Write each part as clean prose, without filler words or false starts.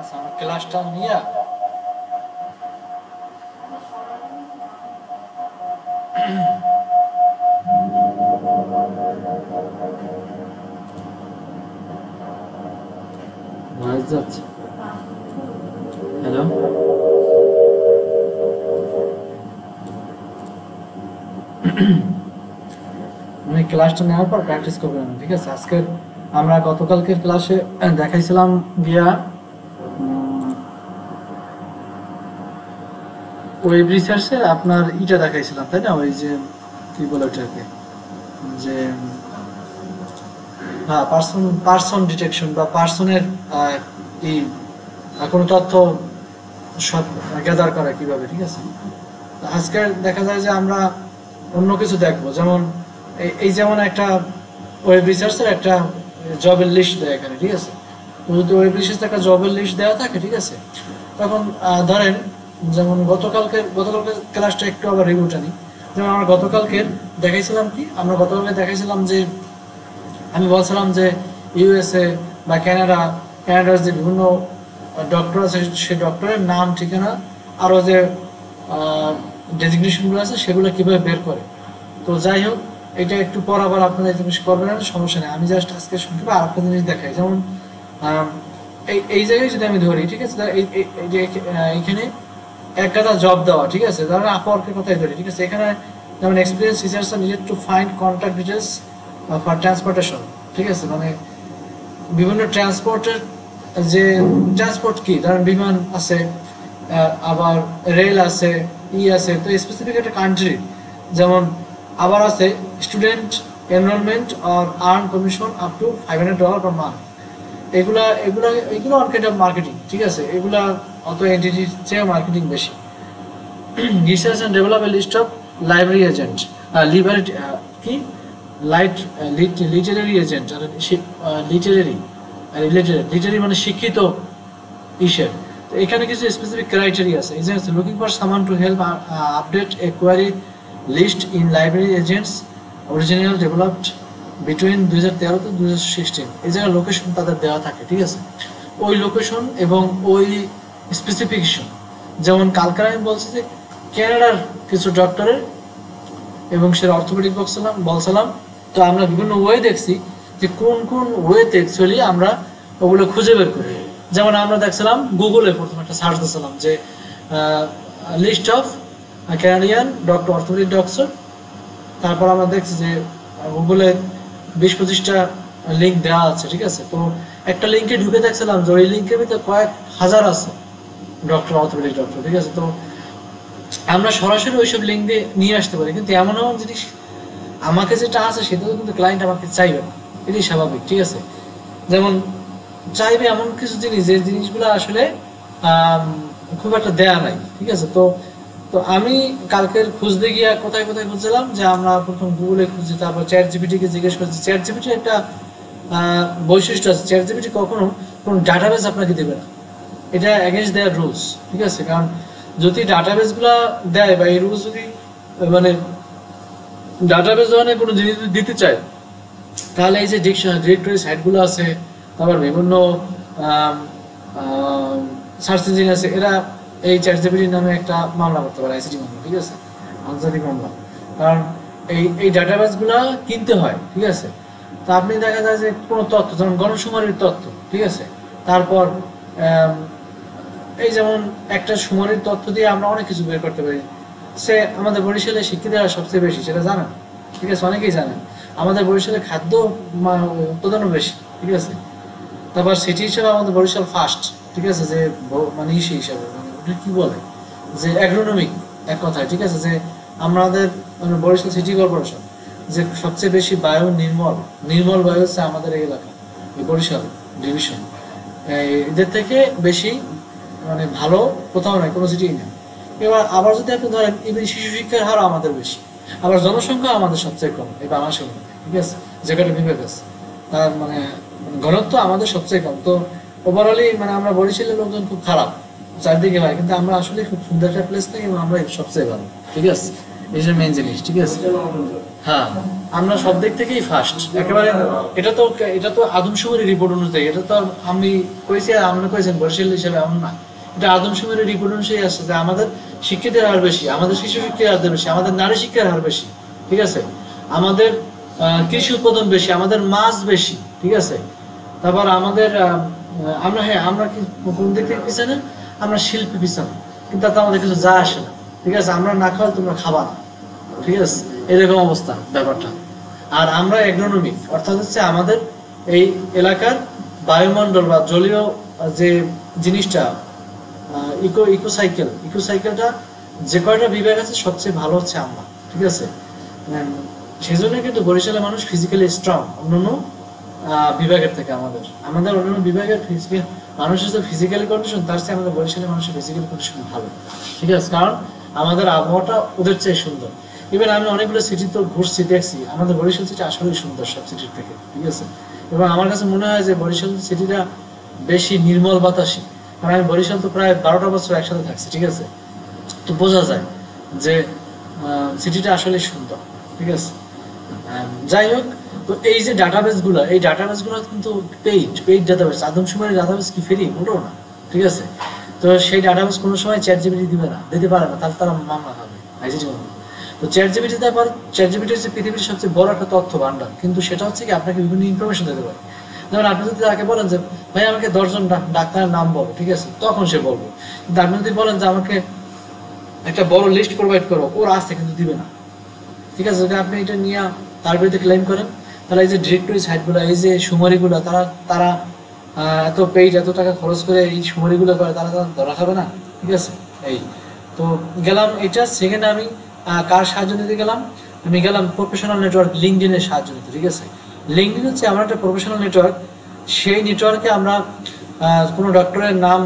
আচ্ছা আমরা ক্লাসটা নিয়ে ভয়েস যাচ্ছে। হ্যালো, আমি ক্লাসটা নেওয়ার পর প্র্যাকটিস করবেন, ঠিক আছে? আজকে আমরা গতকালকের ক্লাসে দেখাইছিলাম গিয়া ওয়েব রিসার্চের আপনার ইটা দেখাইছিলাম, তাই না? ওই যে কি বলে ওটাকে, যে হ্যাঁ পার্সন ডিটেকশন বা পার্সনের এই কোনো তথ্য সব গ্যাদার করা কিভাবে, ঠিক আছে? আজকে দেখা যায় যে আমরা অন্য কিছু দেখবো, যেমন এই যেমন একটা ওয়েব রিসার্চের একটা জবের লিস্ট দেয় এখানে, ঠিক আছে? তো যদি ওয়েব রিসার্চে একটা জবের লিস্ট দেওয়া থাকে, ঠিক আছে, তখন ধরেন যেমন গতকালকের ক্লাসটা একটু আবার রিভিউটা নিই। যেমন আমরা গতকালকের দেখাইছিলাম কি, আমরা গতকালকে দেখাইছিলাম যে আমি বলছিলাম যে ইউএসএ বা কানাডার যে বিভিন্ন ডক্টর আছে সেই ডক্টরের নাম, ঠিকানা, আরও যে ডেজিগনেশনগুলো আছে সেগুলো কীভাবে বের করে। তো যাই হোক, এটা একটু পর আবার আপনারা এই জিনিস করবেন না, সমস্যা নেই। আমি জাস্ট আজকে শুনতে আর একটা জিনিস দেখাই। যেমন এই জায়গায় যদি আমি ধরি, ঠিক আছে, এইখানে এক কথা জব দেওয়া, ঠিক আছে, ধরেন আপওয়ার্কের কথাই ধরি, ঠিক আছে। এখানে যেমন experience research needed to find contact details for transportation, ঠিক আছে, মানে বিভিন্ন ট্রান্সপোর্টের যে ট্রান্সপোর্ট কি, ধরেন বিমান আছে, আবার রেল আছে, আছে, তো স্পেসিফিক একটা কান্ট্রি। যেমন আবার আছে student enrolment or earn commission up to $500 per month. এগুলো অন কাইন্ড অফ মার্কেটিং, ঠিক আছে। এগুলা অত এন্টিটির চেয়ে মার্কেটিং বেশি। Research and develop a list of library agent, লিবারেটি কি লিটারেরি এজেন্ট, আর লিটারেরি মানে শিক্ষিত ইসের। তো এখানে কিছু স্পেসিফিক ক্রাইটেরিয়া আছে। Looking for someone to help update a query list in library agents original developed between 2013 to 2016। এই জায়গায় লোকেশন তাদের দেওয়া থাকে, ঠিক আছে। ওই লোকেশন এবং ওই স্পেসিফিকেশন, যেমন কালকে আমি বলছি যে ক্যানাডার কিছু ডক্টরের এবং সে অর্থোপেডিক বলছিলাম। তো আমরা বিভিন্ন ওয়ে দেখছি যে কোন কোন ওয়েতে অ্যাকচুয়ালি আমরা ওগুলো খুঁজে বের করি। যেমন আমরা দেখছিলাম গুগলে প্রথমে একটা সার্চ দিয়েছিলাম যে list of Canadian doctor, orthopaedic doctor. তারপর আমরা দেখছি যে গুগলে 20-25টা লিঙ্ক দেওয়া আছে, ঠিক আছে। তো একটা লিঙ্কে ঢুকে দেখছিলাম যে ওই লিঙ্কের ভিতরে কয়েক হাজার আছে ডক্টর, অর্থোপেডিক ডক্টর, ঠিক আছে। তো আমরা সরাসরি ওইসব লিঙ্ক দিয়ে নিয়ে আসতে পারি, কিন্তু এমন এমন জিনিস আমাকে যেটা আছে সেটাও কিন্তু ক্লায়েন্ট আমাকে চাইবে না, এটাই স্বাভাবিক, ঠিক আছে। যেমন চাইবে এমন কিছু জিনিস যে জিনিসগুলো আসলে খুব একটা দেয়া নাই, ঠিক আছে। তো তো আমি কালকের খুঁজতে গিয়ে কোথায় কোথায় খুঁজছিলাম, যে আমরা প্রথম গুগলে খুঁজছি, তারপর চ্যাট জিপিটিকে জিজ্ঞেস করছি। চ্যাট জিপিটির একটা বৈশিষ্ট্য আছে, চ্যাট জিপিটি কখনো কোনো ডাটাবেস আপনাকে দেবে না, এটা এগেইনস্ট দেয়ার রুলস, ঠিক আছে। কারণ যদি ডাটাবেসগুলো দেয় বা এই রুলস যদি মানে ডাটাবেস ধরনের কোনো জিনিস দিতে চায়, তাহলে এই যে ডিরেক্টরি সাইটগুলো আছে, তারপর বিভিন্ন সার্চ ইঞ্জিন আছে, এরা এই চ্যাট জিপিটি নামে একটা মামলা করতে পারে, আইসিটি মামলা, ঠিক আছে, আন্তর্জাতিক মামলা। কারণ এই ডাটাবেসগুলো কিনতে হয়, ঠিক আছে। তা আপনি দেখা যায় যে কোনো তথ্য, যেমন গণশুমারির তথ্য, ঠিক আছে, তারপর এই যেমন একটা শুমারির তথ্য দিয়ে আমরা অনেক কিছু বের করতে পারি। সে আমাদের বরিশালে শিক্ষিতরা সবচেয়ে বেশি, সেটা জানেন, ঠিক আছে, অনেকেই জানেন। আমাদের বরিশালে খাদ্য উৎপাদনও বেশি, ঠিক আছে। তারপর সিটি হিসেবে আমাদের বরিশাল ফার্স্ট, ঠিক আছে, যে মানে ইসে হিসাবে, মানে ওটা কি বলে, যে অ্যাগ্রোনমিক এক কথায়, ঠিক আছে, যে আমাদের মানে বরিশাল সিটি কর্পোরেশন যে সবচেয়ে বেশি বায়ু নির্মল বায়ু হচ্ছে আমাদের এই এলাকা, এই বরিশাল ডিভিশন। এদের থেকে বেশি মানে ভালো কোথাও নাই, কোনো সিটিই নেই। এবার আবার যদি আপনি ধরেন ইভেন শিশু শিক্ষার হারও আমাদের বেশি, আবার জনসংখ্যা আমাদের সবচেয়ে কম এই বাংলাদেশের মধ্যে, ঠিক আছে, যেখানে বিবেক আছে, তার মানে ঘনত্ব আমাদের সবচেয়ে কম। তো ওভারঅলি মানে আমরা বরিশালের লোকজন খুব খারাপ চারদিকে হয়, কিন্তু আমরা আসলে খুব সুন্দর একটা প্লেস থাকি এবং আমরা সবচেয়ে ভালো, ঠিক আছে। এই যে মেইন জিনিস, ঠিক আছে। হ্যাঁ, আমরা সব দিক থেকেই ফার্স্ট একেবারে। এটা তো আদমশুমারি রিপোর্ট অনুযায়ী, এটা তো আমি কইছি আর আপনি কইছেন বরিশাল হিসেবে এমন না। এটা আদমশুমারি রিপোর্ট অনুযায়ী আসছে যে আমাদের শিক্ষিতের হার বেশি, আমাদের শিশু শিক্ষার হার বেশি, আমাদের নারী শিক্ষার হার বেশি, ঠিক আছে। আমাদের কৃষি উৎপাদন বেশি, আমাদের মাছ বেশি, ঠিক আছে। তারপর আমাদের আমরা, হ্যাঁ আমরা কি কোন দিক থেকে পিছানে, আমরা শিল্পী পিছানে, কিন্তু তাতে আমাদের কিছু যা আসে না, ঠিক আছে। আমরা না খাওয়ালে তোমরা খাবা না, ঠিক আছে, এরকম অবস্থা ব্যাপারটা। আর আমরা অ্যাগ্রোনমিক, অর্থাৎ হচ্ছে আমাদের এই এলাকার বায়ুমণ্ডল বা জলীয় যে জিনিসটা, ইকোসাইকেলটা যে কয়টা বিভাগ আছে সবচেয়ে ভালো হচ্ছে আমরা, ঠিক আছে। সেই জন্য কিন্তু বরিশালের মানুষ ফিজিক্যালি স্ট্রং অন্যান্য বিভাগের থেকে। আমাদের অন্যান্য বিভাগের মানুষের যে ফিজিক্যালি কন্ডিশন, তার চেয়ে আমাদের বরিশালের মানুষের ফিজিক্যালি কন্ডিশন ভালো, ঠিক আছে। কারণ আমাদের আবহাওয়াটা ওদের চেয়ে সুন্দর। ইভেন আমি অনেকগুলো সিটি তো ঘুরছি, দেখছি আমাদের বরিশাল সিটি আসলেই সুন্দর সব সিটির থেকে, ঠিক আছে। এবং আমার কাছে মনে হয় যে বরিশাল সিটিটা বেশি নির্মল বাতাসী, কারণ আমি বরিশাল তো প্রায় 12টা বছর একসাথে থাকছি, ঠিক আছে। তো বোঝা যায় যে সিটিটা আসলে সুন্দর, ঠিক আছে। যাই হোক, তো এই যে ডাটাবেসগুলো, এই ডাটাবেসগুলো কিন্তু পেইড ডাটাবেস। আদমশুমারি ডাটাবেস কি ফ্রি? মোটেও না, ঠিক আছে। তো সেই ডাটাবেস কোনো সময় চ্যাটজিপিটি দিবে না, দিতে পারে না, তাহলে তারা মামলা খাবে আইসিটি মামলা। তো চ্যাটজিপিটি দেওয়ার, চ্যাটজিপিটি হচ্ছে পৃথিবীর সবচেয়ে বড় একটা তথ্য ভান্ডার, কিন্তু সেটা হচ্ছে কি আপনাকে বিভিন্ন ইনফরমেশন দিতে পারে। যেমন আপনি যদি তাকে বলেন যে ভাই আমাকে 10 জন ডাক্তারের নাম বলো, ঠিক আছে, তখন সে বলবে। কিন্তু আপনি যদি বলেন যে আমাকে একটা বড় লিস্ট প্রোভাইড করো, ওর আসতে কিন্তু দিবে না, ঠিক আছে। যদি আপনি এটা নিয়ে তার বিরুদ্ধে ক্লেম করেন, তাহলে এই যে ডিরেক্টরি সাইটগুলো, এই যে সুমারিগুলো, তারা এত পেইড, এত টাকা খরচ করে এই সুমারিগুলো করে, তারা ধরা খাবে না, ঠিক আছে। এই তো গেলাম এটা। সেকেন্ডে আমি কার সাহায্য নিতে গেলাম? আমি গেলাম প্রফেশনাল নেটওয়ার্ক লিঙ্কডিনের সাহায্য নিতে, ঠিক আছে। লিঙ্কডিন হচ্ছে আমার একটা প্রফেশনাল নেটওয়ার্ক। সেই নেটওয়ার্কে আমরা কোনো ডক্টরের নাম,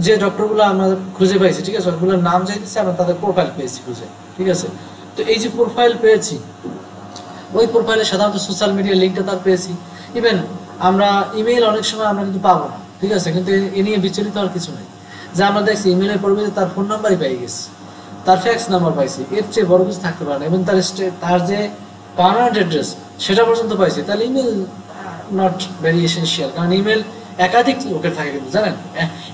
যে ডক্টরগুলো আমরা খুঁজে পাইছি, ঠিক আছে, ওগুলোর নাম চাইতেছি, আমরা তাদের প্রোফাইল পেয়েছি খুঁজে, ঠিক আছে। তো এই যে প্রোফাইল পেয়েছি, ওই প্রোফাইলে সাধারণত সোশ্যাল মিডিয়া লিঙ্কটা তার পেয়েছি। ইভেন আমরা ইমেইল অনেক সময় আমরা কিন্তু পাবো না, ঠিক আছে, কিন্তু এ নিয়ে বিচলিত হওয়ার কিছু নেই। যে আমরা দেখছি ইমেইলের পরিবর্তে তার ফোন নাম্বারই পেয়ে গেছি, তার ফ্যাক্স নাম্বার পাইছি, এর চেয়ে বড় কিছু থাকতে পারে না। এবং তার যে পার্মানেন্ট অ্যাড্রেস সেটা পর্যন্ত পাইছি। তাহলে ইমেল নট ভেরি এসেন্সিয়াল, কারণ ইমেল একাধিক লোকের থাকে, কিন্তু জানেন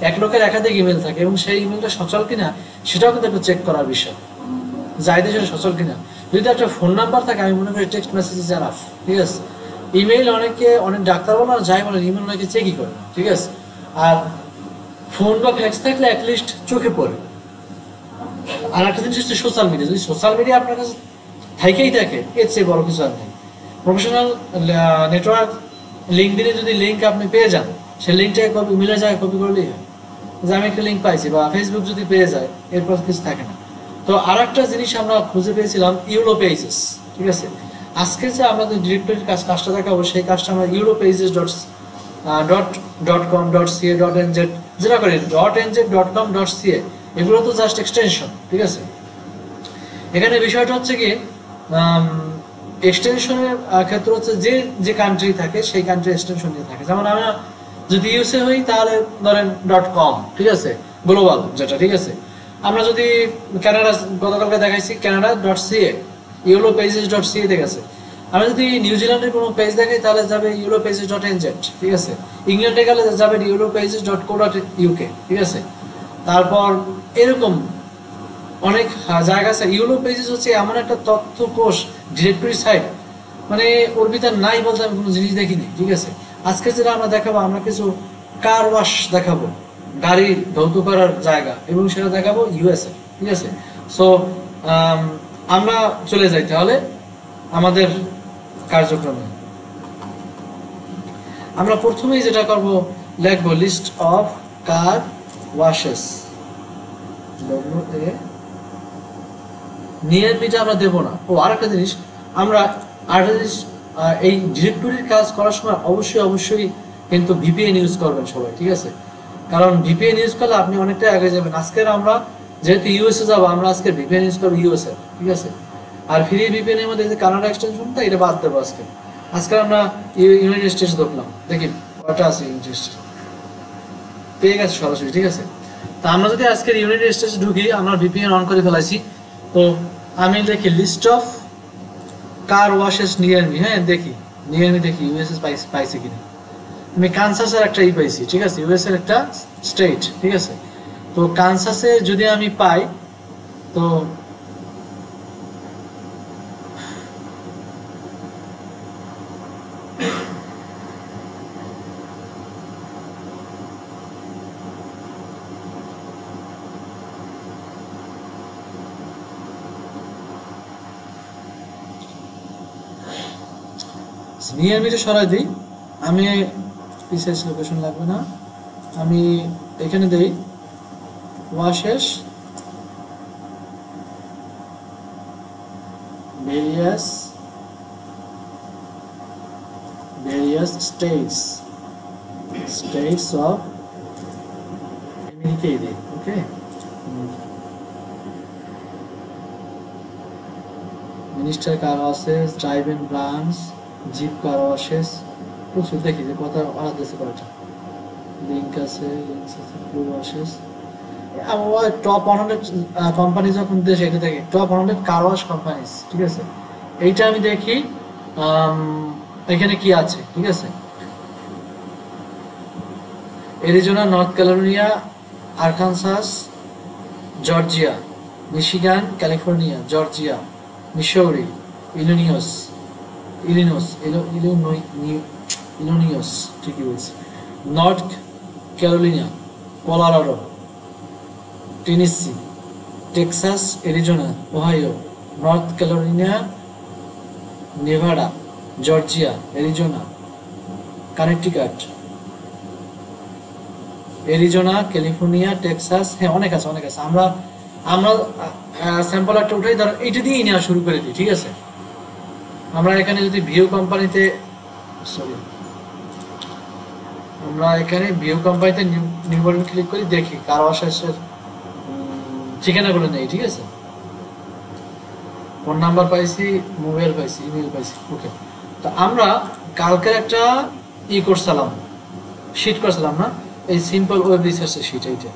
এক লোকের একাধিক ইমেল থাকে, এবং সেই ইমেলটা সচল কিনা সেটাও কিন্তু একটু চেক করার বিষয়, যাইতে সেটা সচল কিনা। যদি একটা ফোন নাম্বার থাকে, আমি মনে করি টেক্সট মেসেজ ইজ এনাফ, ঠিক আছে। ইমেইল অনেক ডাক্তার বলো আর যাই বলেন, ইমেল অনেকে চেকই করে, ঠিক আছে। আর ফোন বা ফ্যাক্স থাকলে অ্যাটলিস্ট চোখে পড়ে। আর একটা জিনিস হচ্ছে সোশ্যাল মিডিয়া, যদি সোশ্যাল মিডিয়া আপনার কাছে থাকেই থাকে, এর চেয়ে বড় কিছু আর নেই। প্রফেশনাল নেটওয়ার্ক লিঙ্কডিনে যদি লিঙ্ক আপনি পেয়ে যান, সেই লিঙ্কটাকে কপি মিলে যায়, কপি করলেই হয় যে আমি একটা লিঙ্ক পাইছি। বা ফেসবুক যদি পেয়ে যায়, এরপর কিছু থাকে না। তো আর একটা জিনিস আমরা খুঁজে পেয়েছিলাম, ইউরো পেজেস, ঠিক আছে। আজকে যে আমাদের ডিরেক্টরির কাজটা দেখাবো, সেই কাজটা আমরা ইউরো পেজেস .com.ca.nz যেটা করি .nz.com.ca, এগুলো তো জাস্ট এক্সটেনশন, ঠিক আছে। এখানে বিষয়টা হচ্ছে কি, এক্সটেনশনের ক্ষেত্রে হচ্ছে যে কান্ট্রি থাকে সেই কান্ট্রি এক্সটেনশন নিয়ে থাকে। যেমন আমরা যদি ইউএসএ হই, তাহলে ধরেন .com, ঠিক আছে, গ্লোবাল যেটা, ঠিক আছে। আমরা যদি কানাডা, গতকালকে দেখাইছি Canada.ca, ইউরো পেজেস.ca দেখেছে। আমরা যদি নিউজিল্যান্ডের কোনো পেজ দেখাই, তাহলে যাবে ইউরো পেজেস.nz, ঠিক আছে। ইংল্যান্ডে গেলে যাবে ইউরো পেজেস.co.uk, ঠিক আছে। তারপর এরকম অনেক জায়গা আছে। ইউরো পেজেস হচ্ছে এমন একটা তথ্য কোষ, ডিরেক্টরি সাইট, মানে ওর ভিতর নাই বলতে আমি কোনো জিনিস দেখিনি, ঠিক আছে। আজকে যেটা আমরা দেখাবো, আমরা কিছু কার ওয়াশ দেখাবো, গাড়ি ধৌত করার জায়গা, এবং সেটা দেখাবো ইউএসএ, ঠিক আছে। সো আমরা চলে যাই তাহলে আমাদের কার্যক্রমে। আমরা প্রথমেই যেটা করব, লিখবো লিস্ট অফ কার ওয়াশেস, নিয়মিত আমরা দেবো না। ও আরেকটা জিনিস, আমরা আরেকটা জিনিস, এই ডিরেক্টরির কাজ করার সময় অবশ্যই কিন্তু ভিপিএন ইউজ করবেন সবাই, ঠিক আছে। কারণ ভিপিএন ইউজ করলে আপনি অনেকটা আগে যাবেন। আজকের আমরা যেহেতু ইউএসএ যাবো, আমরা আজকে ভিপিএন ইউজ করবো ইউএসএ, ঠিক আছে। আর ফ্রি ভিপিএন এর মধ্যে যে কানাডা এক্সটেনশনটা, এটা বাদ দেবো আজকে আমরা ইউনাইটেড স্টেটস দেখলাম, দেখি কয়টা আছে ইউনাইটেড স্টেটস, পেয়ে গেছে সরাসরি, ঠিক আছে। তা আমরা যদি আজকের ইউনাইটেড স্টেটস ঢুকি, আমরা ভিপিএন অন করে ফেলাইছি। তো আমি দেখি list of car washes near me, হ্যাঁ দেখি নিয়ার মি, দেখি ইউএসএস পাইছি কিনা। আমি কানসাসের একটা পাইছি, ঠিক আছে, ইউএস এর একটা স্টেট, ঠিক আছে। তো কানসাসে যদি আমি পাই তো নিয়ার মিটা সরাই দিই, আমি প্রিসাইজ লোকেশন লাগবে না, আমি এখানে দেই washes various states of America দেই, okay. Minister car washes, drive and branch, zip car washes, প্রচুর দেখি যে কত আলাদা আছে, কয়টা লিঙ্ক আছে, ব্লু ওয়াশেস। আমার টপ 100 কোম্পানি যখন দেশে, এটা দেখি টপ 100 কার ওয়াশ কোম্পানিজ, ঠিক আছে। এইটা আমি দেখি এখানে কি আছে, ঠিক আছে। Arizona, North California, Arkansas, Georgia, Michigan, California, Georgia, Missouri, Illinois, ঠিকই বলছি, North Carolina, Colorado, Tennessee, Texas, Arizona, Ohio, North Carolina, Nevada, Georgia, Arizona, Connecticut, Arizona, California, Texas, হ্যাঁ অনেক আছে অনেক আছে। আমরা আমরা স্যাম্পল একটা উঠাই, ধরো এইটা দিয়েই নেওয়া শুরু করে দিই, ঠিক আছে। আমরা এখানে যদি ভিউ কোম্পানিতে, সরি, আমরা এখানে ভিউ কোম্পানিতে নিউ বাটন ক্লিক করি, দেখি কার ওয়াশেসের ঠিকানাগুলো নেই, ঠিক আছে। ফোন নাম্বার পাইছি, মোবাইল পাইছি, ইমেল পাইছি, ওকে। তো আমরা কালকের একটা করছিলাম, শিট করছিলাম না, এই সিম্পল ওয়েব রিসার্চের শিট, এইটা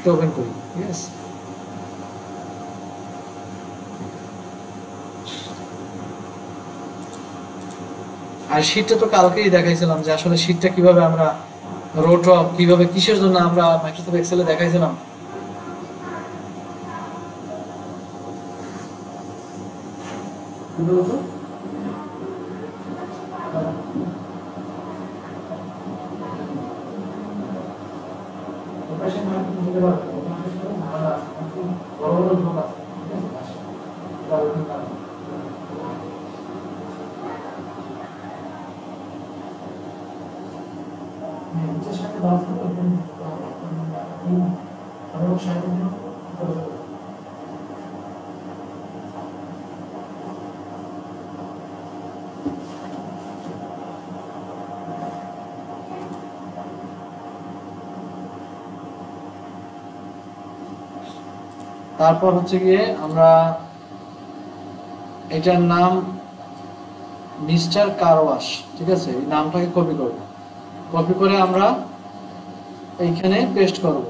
তো ওপেন করি, ঠিক আছে। আর শিটটা তো কালকেই দেখাইছিলাম যে আসলে শিটটা কিভাবে আমরা রোটপ কিভাবে কিসের জন্য আমরা মাইক্রোসফট এক্সেলে দেখাইছিলাম। তারপর হচ্ছে গিয়ে আমরা এটার নাম মিস্টার কার ওয়াশ, ঠিক আছে, এই নামটাকে কপি করব, কপি করে আমরা এইখানে পেস্ট করব।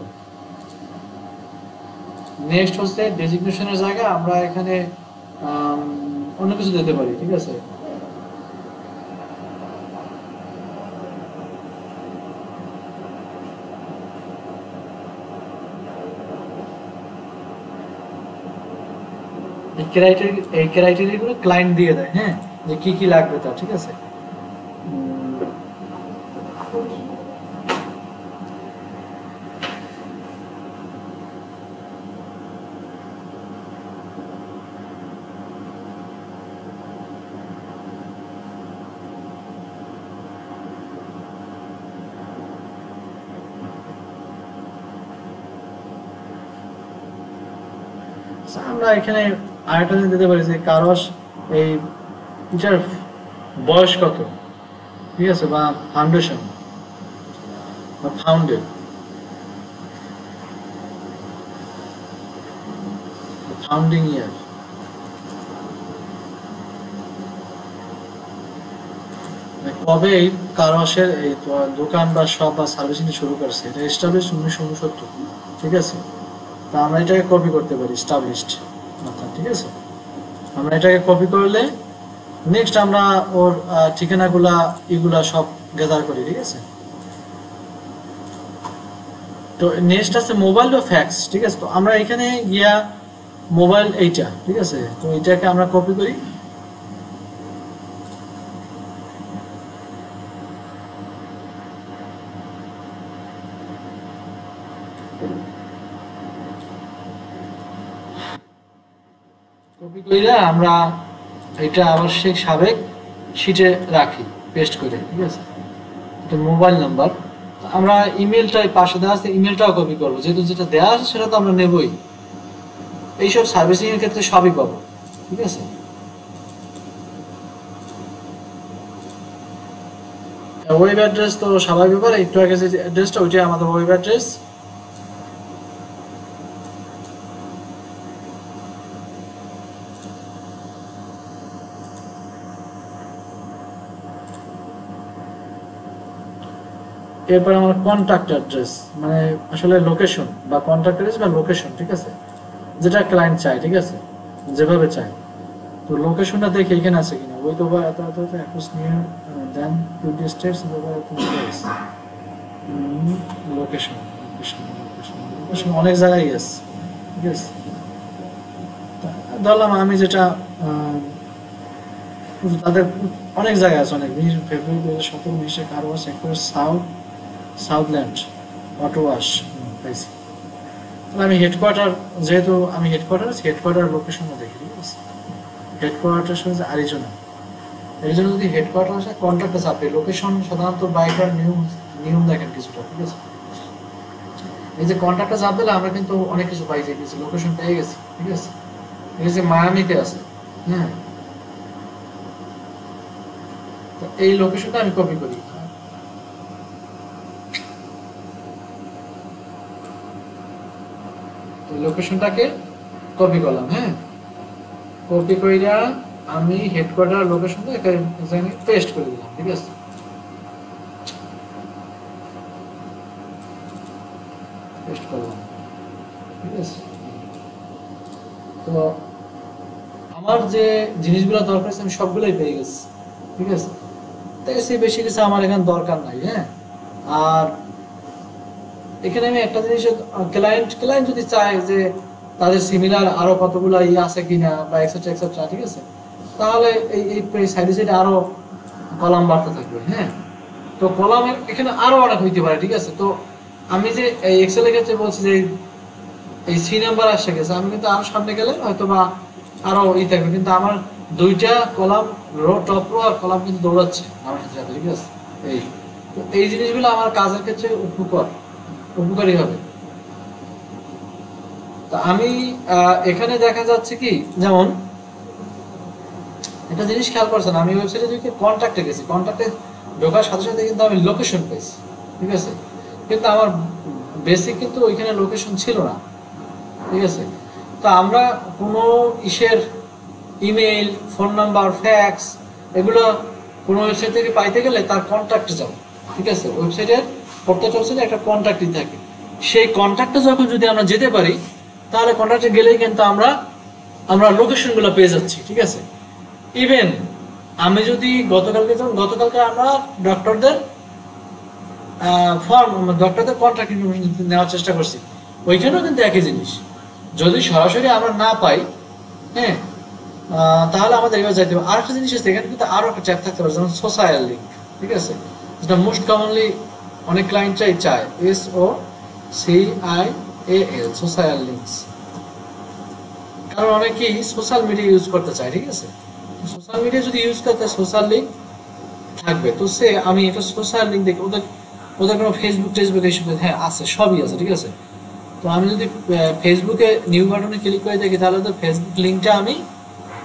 নেক্সট হচ্ছে ডেজিগনেশনের জায়গায় আমরা এখানে অন্য কিছু দিতে পারি, ঠিক আছে। এই ক্রাইটেরিয়াগুলো ক্লায়েন্ট দিয়ে দেয়, হ্যাঁ, যে কি কি লাগবে তার, ঠিক আছে। আমরা এখানে আরেকটা জিনিস দিতে পারি যে কারস এই টিচার বয়স কত, ঠিক আছে, বা ফাউন্ডেশন বা ফাউন্ডেড, ফাউন্ডিং ইয়ার, কবে এই কারসের এই দোকান বা শপ বা সার্ভিসিং শুরু করছে, এটা এস্টাবলিশ 1969, ঠিক আছে। তা আমরা এটাকে কপি করতে পারি, এস্টাবলিশড আচ্ছা ঠিক আছে, আমরা এটাকে কপি করলে নেক্সট আমরা ওর ঠিকানাগুলা এগুলা সব গ্যাদার করি, ঠিক আছে। তো নেক্সট আছে মোবাইল বা ফ্যাক্স, ঠিক আছে। তো আমরা এখানে গিয়া মোবাইল এইটা, ঠিক আছে, তো এইটাকে আমরা কপি করি। কপি কইরা আমরা এটা আবার সেই সাবেক শিটে রাখি পেস্ট করে, ঠিক আছে। এটা মোবাইল নাম্বার, আমরা ইমেলটা পাশে দেওয়া আছে, ইমেলটাও কপি করবো, যেহেতু যেটা দেওয়া আছে সেটা তো আমরা নেবই। এইসব সার্ভিসিং এর ক্ষেত্রে সবই পাবো, ঠিক আছে। ওয়েব অ্যাড্রেস তো স্বাভাবিক ব্যাপার, একটু আগে যে অ্যাড্রেসটা ওইটাই আমাদের ওয়েব অ্যাড্রেস। এরপর আমার কন্ট্যাক্ট অ্যাড্রেস, মানে আসলে লোকেশন বা কন্ট্যাক্ট অ্যাড্রেস বা লোকেশন, ঠিক আছে, যেটা ক্লায়েন্ট চায়, ঠিক আছে, যেভাবে চায়। তো লোকেশনটা দেখে এখানে আছে কিনা, ওই তো এত এত অ্যাক্রস নিয়ার দেন 20 স্টেটস লোকেশন, লোকেশন লোকেশন অনেক জায়গায় আছে, ঠিক আছে। ধরলাম আমি যেটা তাদের অনেক জায়গায় আছে, অনেক ফেব্রুয়ারি 2017 19 কারওয়া সেক্টর সাউথ সাউথল্যান্ড অটোয়াশ পাইছি। তাহলে আমি হেডকোয়ার্টার, যেহেতু আমি হেডকোয়ার্টার লোকেশনও দেখি, ঠিক আছে। হেডকোয়ার্টার হচ্ছে আরিজোনা, এই জন্য যদি হেডকোয়ার্টার আসে কন্ট্যাক্টে চাপে লোকেশন সাধারণত বাইকার নিয়ম নিয়ম দেখেন কিছুটা, ঠিক আছে। এই যে কন্ট্যাক্টে চাপ দিলে আমরা কিন্তু অনেক কিছু পাই, যে কিছু লোকেশন পেয়ে গেছি, ঠিক আছে। এই যে মায়ামিতে আছে, হ্যাঁ, তো এই লোকেশনটা আমি কপি করি, লোকেশনটাকে কপি করলাম, হ্যাঁ, কপি কইরা আমি হেডকোয়ার্টার লোকেশনটা এখানে পেস্ট করে দিলাম, ঠিক আছে। পেস্ট করলাম, ঠিক আছে। তো আমার যে জিনিসগুলো দরকার আছে আমি সবগুলোই পেয়ে গেছি, ঠিক আছে। তাই সে বেশি কিছু আমার এখানে দরকার নাই, হ্যাঁ। আর এখানে আমি একটা জিনিস, ক্লায়েন্ট ক্লায়েন্ট যদি চায় যে তাদের সিমিলার আরো কতগুলো আছে কিনা বা এক্সেট্রা এক্সেট্রা, ঠিক আছে, তাহলে এই এই সাইডে সাইডে আরো কলাম বাড়তে থাকবে, হ্যাঁ। তো কলামের এখানে আরো অনেক হইতে পারে, ঠিক আছে। তো আমি যে এই এক্সেলের ক্ষেত্রে বলছি যে এই সি নাম্বার আসে গেছে, আমি কিন্তু আরো সামনে গেলে হয়তো বা আরো থাকবে, কিন্তু আমার দুইটা কলাম, রো টপ রো আর কলাম কিন্তু দৌড়াচ্ছে আমার সাথে, ঠিক আছে। এই তো এই জিনিসগুলো আমার কাজের ক্ষেত্রে উপকারী হবে। তো আমি এখানে দেখা যাচ্ছে কি, যেমন একটা জিনিস খেয়াল করছেন, আমি ওয়েবসাইটে যদি কন্ট্যাক্টে গেছি, কন্ট্যাক্টে ঢোকার সাথে সাথে কিন্তু আমি লোকেশন পেয়েছি, ঠিক আছে, কিন্তু আমার বেসিক কিন্তু ওইখানে লোকেশন ছিল না, ঠিক আছে। তো আমরা কোনো ইসের ইমেইল, ফোন নাম্বার, ফ্যাক্স এগুলো কোনো ওয়েবসাইট থেকে পাইতে গেলে তার কন্ট্যাক্টে যাও, ঠিক আছে। ওয়েবসাইটের প্রত্যেকটা ওয়েবসাইটে একটা কন্ট্যাক্টই থাকে, সেই কন্ট্যাক্টে যখন যদি আমরা যেতে পারি, তাহলে কন্ট্যাক্টে গেলেই কিন্তু আমরা আমরা লোকেশনগুলো পেয়ে যাচ্ছি, ঠিক আছে। ইভেন আমি যদি গতকালকে আমরা ডক্টরদের ফর্ম, ডক্টরদের কন্ট্যাক্ট ইনফরমেশন নেওয়ার চেষ্টা করছি, ওইখানেও কিন্তু একই জিনিস। যদি সরাসরি আমরা না পাই, হ্যাঁ, তাহলে আমাদের এবার যাইতে হবে। আর একটা জিনিস আছে, এখানে কিন্তু আরো একটা ট্যাব থাকতে পারে, যেমন সোশ্যাল লিঙ্ক, ঠিক আছে, যেটা মোস্ট কমনলি অনেক ক্লায়েন্টরাই চায়, SOCIAL, সোশ্যাল লিঙ্কস। কারণ অনেকেই সোশ্যাল মিডিয়া ইউজ করতে চায়, ঠিক আছে। সোশ্যাল মিডিয়া যদি ইউজ করতে সোশ্যাল লিঙ্ক থাকবে, তো সে আমি একটা সোশ্যাল লিঙ্ক দেখি, ওদের ওদের কোনো ফেসবুক এইসব, হ্যাঁ আছে, সবই আছে, ঠিক আছে। তো আমি যদি ফেসবুকে নিউ বাটনে ক্লিক করে দেখি, তাহলে তো ফেসবুক লিঙ্কটা আমি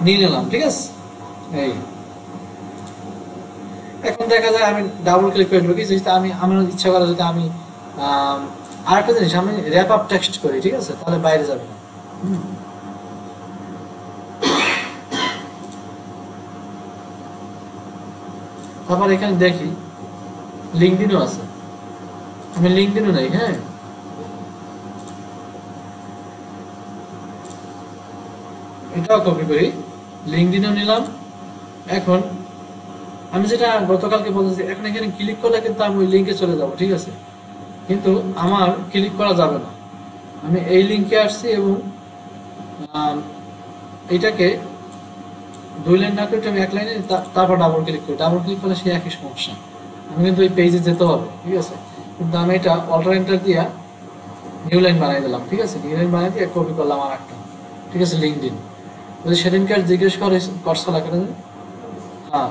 নিয়ে নিলাম, ঠিক আছে। এই এখন দেখা যায় আমি ডাবল ক্লিক করে ঢুকি, যদি আমি আমার ইচ্ছা করে যদি আমি আরেকটা জিনিস আমি র্যাপ আপ টেক্সট করি, ঠিক আছে, তাহলে বাইরে যাবে না। তারপর এখানে দেখি লিঙ্কডিনও আছে, আমি লিঙ্কডিনও নেই, হ্যাঁ। ওটাও কপি করি, লিঙ্কডইনও নিলাম। এখন আমি যেটা গতকালকে বলতেছি, এখন এখানে ক্লিক করলে কিন্তু আমি ওই লিঙ্কে চলে যাব, ঠিক আছে, কিন্তু আমার ক্লিক করা যাবে না। আমি এই লিঙ্কে আসছি এবং এইটাকে 2 লাইন না করে আমি 1 লাইনে তারপর ডাবল ক্লিক করি, ডাবল ক্লিক করলে সেই একই সমস্যা, আমি কিন্তু ওই পেজে যেতে হবে, ঠিক আছে। কিন্তু আমি এটা অল্টার এন্টার দিয়া নিউ লাইন বানিয়ে দিলাম, ঠিক আছে, নিউ লাইন বানিয়ে দিয়ে কপি করলাম আর একটা, ঠিক আছে, লিঙ্কডইন। যদি সেদিনকার জিজ্ঞেস করছিল কেন, হ্যাঁ,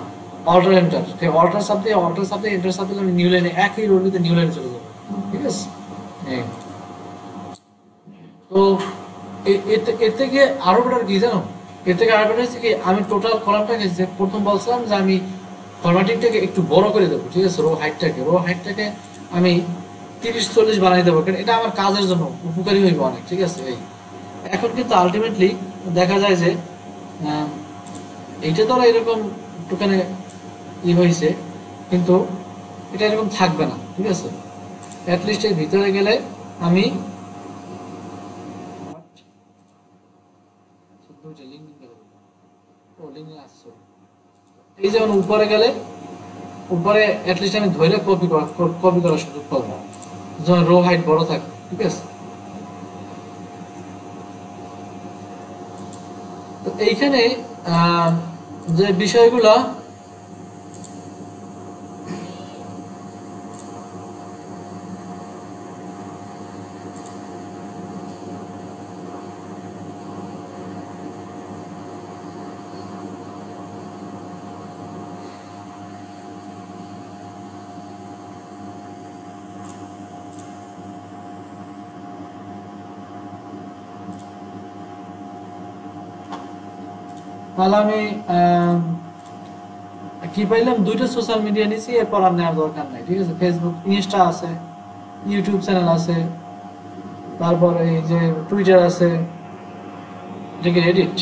অল্টার এন্টার, ঠিক অল্টার সাব দিয়ে এন্টার সাব দিলে আমি নিউ লাইনে একই রোর ভিতরে নিউ লাইনে চলে যাবো, ঠিক আছে। তো এর থেকে আরো বেটার কি জানো, এর থেকে আরো বেটার হচ্ছে কি, আমি টোটাল কলামটাকে যে প্রথম বলছিলাম যে আমি ফরম্যাটিংটাকে একটু বড় করে দেবো, ঠিক আছে, রো হাইটটাকে আমি 30-40 বানাই দেবো, কারণ এটা আমার কাজের জন্য উপকারী হইবে অনেক, ঠিক আছে। এই এখন কিন্তু আলটিমেটলি দেখা যায় যে এইটা তো এরকম একটুখানি হয়েছে, কিন্তু এটা এরকম থাকবে না, ঠিক আছে। অ্যাটলিস্ট এর ভিতরে গেলে আমি এই যেমন উপরে গেলে উপরে অ্যাটলিস্ট আমি ধরে কপি করার সুযোগ পাবো, যেমন রো হাইট বড় থাকবে, ঠিক আছে। তো এইখানে যে বিষয়গুলো তাহলে আমি কি পাইলাম, 2টা সোশ্যাল মিডিয়া নিছি, এরপর আর নেওয়ার দরকার নাই, ঠিক আছে। ফেসবুক, ইনস্টা আছে, ইউটিউব চ্যানেল আছে, তারপরে এই যে টুইটার আছে, এটাকে রেডিট,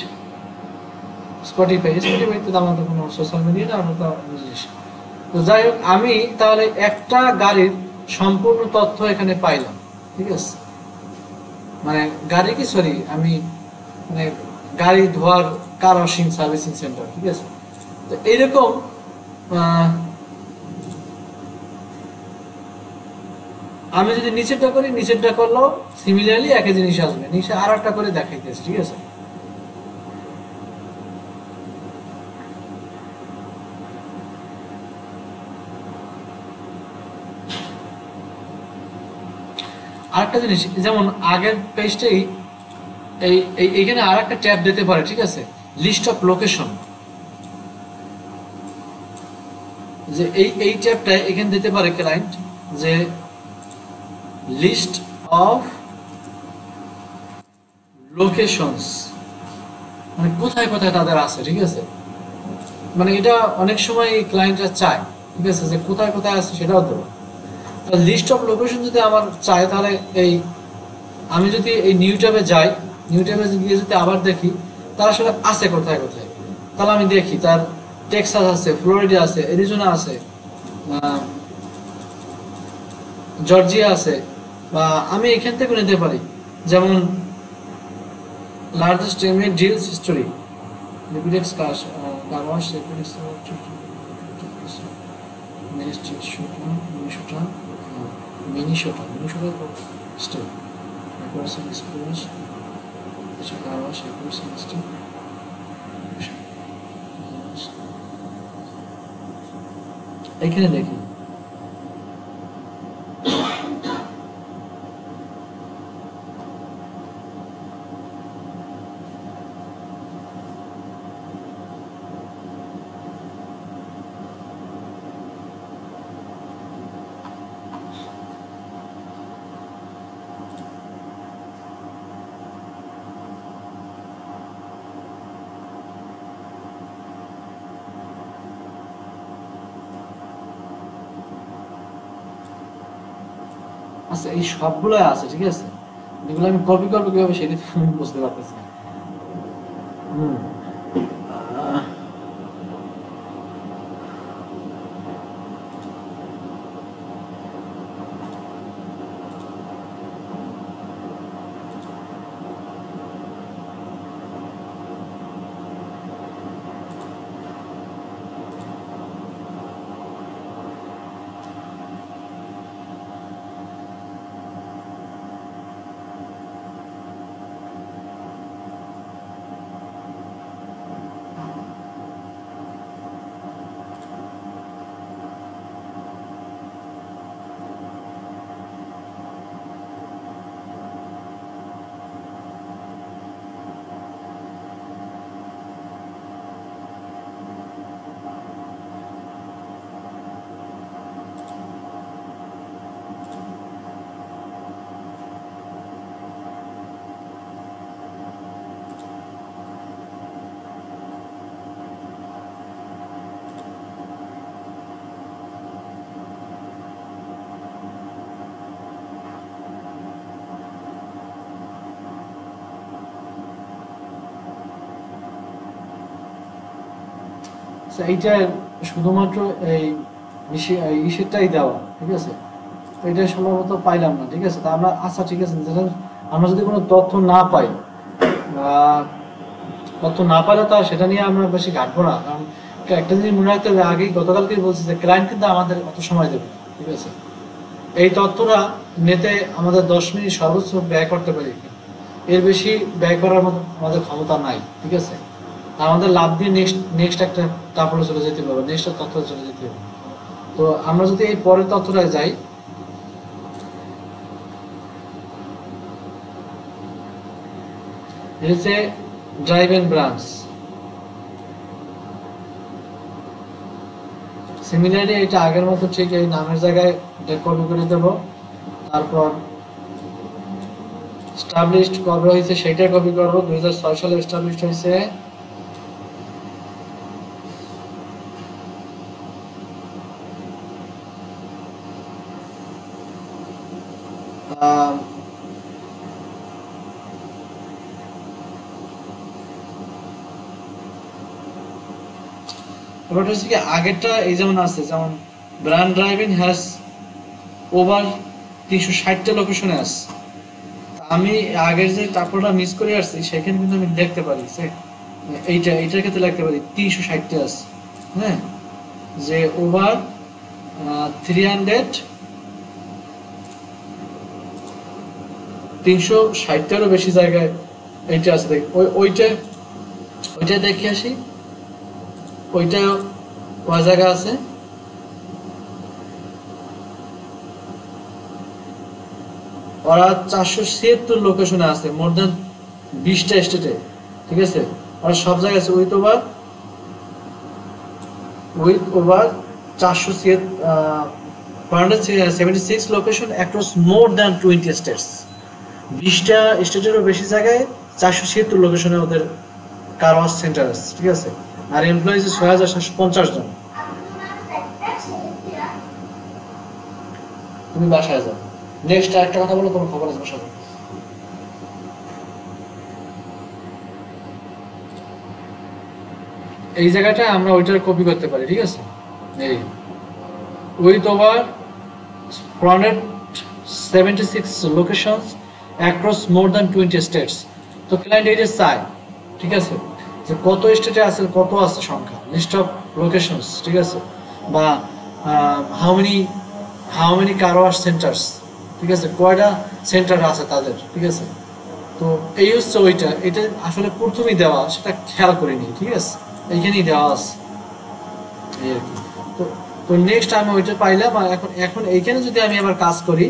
স্পটিফাই তো আমাদের কোনো সোশ্যাল মিডিয়া না, আমরা তো জিনিস। তো যাই হোক, আমি তাহলে একটা গাড়ির সম্পূর্ণ তথ্য এখানে পাইলাম, ঠিক আছে। মানে গাড়ি কি, সরি, আমি মানে গাড়ি ধোয়ার কার ওয়াশিং সার্ভিসিং সেন্টার, ঠিক আছে। তো এইরকম আমি যদি নিচেরটা করি, নিচেরটা করলেও সিমিলারলি একই জিনিস আসবে, নিচে আর একটা করে দেখাইতেছে, ঠিক আছে। আরেকটা জিনিস, যেমন আগের পেজটাই এইখানে আর একটা ট্যাব দিতে পারে, ঠিক আছে, লিস্ট অফ লোকেশন, যে এই ট্যাবটা এখানে দিতে পারে ক্লায়েন্ট, যে লিস্ট অফ লোকেশনস, মানে কোথায় কোথায় তাদের আছে, ঠিক আছে। মানে এটা অনেক সময় ক্লায়েন্টরা চায়, ঠিক আছে, যে কোথায় কোথায় আছে সেটাও দেবো। লিস্ট অফ লোকেশন যদি আমার চায়, তাহলে এই আমি যদি এই নিউ ট্যাবে যাই, নিউ ট্যাবে গিয়ে যদি আবার দেখি তার আসলে আছে কোথায় কোথায়, তাহলে আমি দেখি তার টেক্সাস আছে, ফ্লোরিডা আছে, অ্যারিজোনা আছে, জর্জিয়া আছে, বা আমি এখান থেকে নিতে পারি, যেমন largest emit deals history, Lipidex car wash, Minnesota state, এখানে দেখি আচ্ছা, এই সবগুলো আছে, ঠিক আছে, এগুলো আমি কপি করবো কিভাবে সেটা আমি বুঝতে পারতেছি না। এইটা শুধুমাত্র এই ইসেরটাই দেওয়া, ঠিক আছে। তো এটা সম্ভবত পাইলাম না, ঠিক আছে। তা আমরা আচ্ছা ঠিক আছে, আমরা যদি কোনো তথ্য না পাই, তথ্য না পাইলে তো আর সেটা নিয়ে আমরা বেশি ঘাটবো না। কারণ একটা জিনিস মনে রাখতে হবে, আগেই গতকালকেই বলছি যে ক্লায়েন্ট কিন্তু আমাদের অত সময় দেবে না, ঠিক আছে। এই তথ্যটা নিতে আমাদের 10 মিনিট সর্বোচ্চ ব্যয় করতে পারি, এর বেশি ব্যয় করার মতো আমাদের ক্ষমতা নাই, ঠিক আছে। আমাদের লাভ দিয়ে নেক্সট একটা তারপরে চলে যেতে হবে, নেক্সট তথ্য চলে যেতে হবে। তো আমরা যদি এই পরের তথ্যটায় যাই, এটা হচ্ছে ড্রাইভ এন্ড ব্রাঞ্চ। সিমিলারলি এটা আগের মতো ঠিক এই নামের জায়গায় এটা কপি করে দেব। তারপর এস্টাবলিশড কবে হয়েছে সেটা কপি করব, 2006 সালে এস্টাবলিশড হয়েছে। এবার হচ্ছে কি আগেরটা এই যেমন আছে, যেমন ব্র্যান্ড ড্রাইভিং হ্যাজ ওভার 360টা লোকেশনে আছে। আমি আগের যে টাপলটা মিস করে আসছি সেখানে কিন্তু আমি দেখতে পারি যে এইটার ক্ষেত্রে লিখতে পারি 360টা আছে, হ্যাঁ, যে ওভার 360টারও বেশি জায়গায় এইটা আছে। দেখ ওইটা দেখে আসি, ওইটা কয় জায়গা আছে। ওরা 476 লোকেশনে আছে, মোর দেন 20টা স্টেটে, ঠিক আছে। ওরা সব জায়গায় আছে with over 476 location across more than 20 states. 20টা স্টেটেরও বেশি জায়গায় 476 লোকেশনে ওদের কার ওয়াশ সেন্টার আছে, ঠিক আছে। আর এমপ্লয়িজ 6750 জন। তুমি বাসায় যাও, নেক্সট একটা কথা বলো, তোমার খবর আছে বাসায়। এই জায়গাটা আমরা ওইটার কপি করতে পারি, ঠিক আছে। এই with over 476 locations across more than 20 states. তো ক্লায়েন্ট এটা চায়, ঠিক আছে, যে কত স্টেটে আছে, কত আছে সংখ্যা, লিস্ট অফ লোকেশনস, ঠিক আছে, বা how many car wash centres, ঠিক আছে, কয়টা সেন্টার আছে তাদের, ঠিক আছে। তো এই হচ্ছে ওইটা, এটা আসলে প্রথমেই দেওয়া, সেটা খেয়াল করিনি, ঠিক আছে, এইখানেই দেওয়া আছে এই আর কি। তো তো নেক্সট আমি ওইটা পাইলাম। আর এখন এইখানে যদি আমি আবার কাজ করি,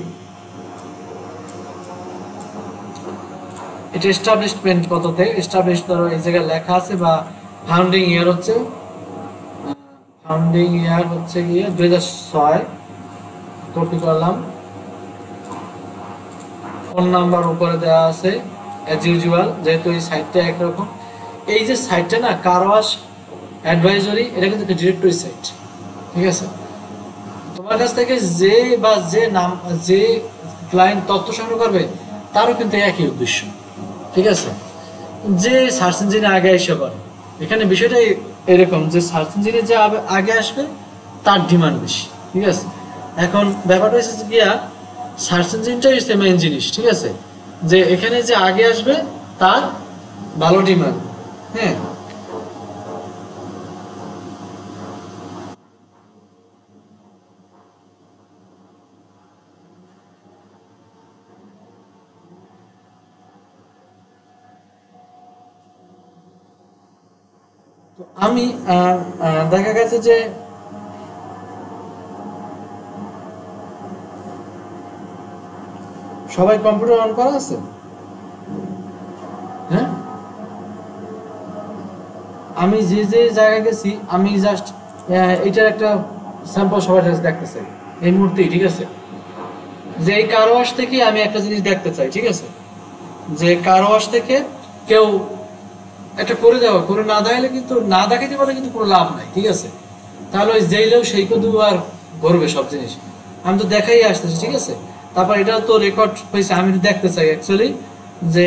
এটা এস্টাবলিশমেন্ট কততে, এস্টাবলিশ ধরো এই জায়গায় লেখা আছে, বা ফাউন্ডিং ইয়ার হচ্ছে গিয়ে 2006, কপি করলাম। ফোন নাম্বার উপরে দেওয়া আছে অ্যাজ ইউজুয়াল, যেহেতু এই সাইটটা একরকম। এই যে সাইটটা না, কার ওয়াশ অ্যাডভাইজরি, এটা কিন্তু একটা ডিরেক্টরি সাইট, ঠিক আছে। তোমার কাছ থেকে যে ক্লায়েন্ট তথ্য সংগ্রহ করবে তারও কিন্তু একই উদ্দেশ্য, ঠিক আছে। যে সার্চ ইঞ্জিনে আগে এসে করে, এখানে বিষয়টা এরকম যে সার্চ ইঞ্জিনে যে আগে আসবে তার ডিমান্ড বেশি, ঠিক আছে। এখন ব্যাপারটা হচ্ছে গিয়া সার্চ ইঞ্জিনটাই হচ্ছে মেইন জিনিস, ঠিক আছে, যে এখানে যে আগে আসবে তার ভালো ডিমান্ড, হ্যাঁ। তো আমি দেখা গেছে যে সবাই কম্পিউটার অন করা আছে, হ্যাঁ। আমি যে যে জায়গায় গেছি আমি জাস্ট এটার একটা স্যাম্পল সবার কাছে দেখতে চাই এই মুহূর্তেই, ঠিক আছে। যে এই কার ওয়াশ থেকে আমি একটা জিনিস দেখতে চাই, ঠিক আছে, যে কার ওয়াশ থেকে কেউ একটা করে দেওয়া, করে না দেখাইলে কিন্তু, না দেখাইতে পারলে কিন্তু কোনো লাভ নাই, ঠিক আছে। তাহলে ওই যেইলেও সেই কদু আর করবে সব জিনিস। আমি তো দেখাই আসতেছি, ঠিক আছে। তারপর এটা তো রেকর্ড হয়েছে, আমি দেখতে চাই অ্যাকচুয়ালি যে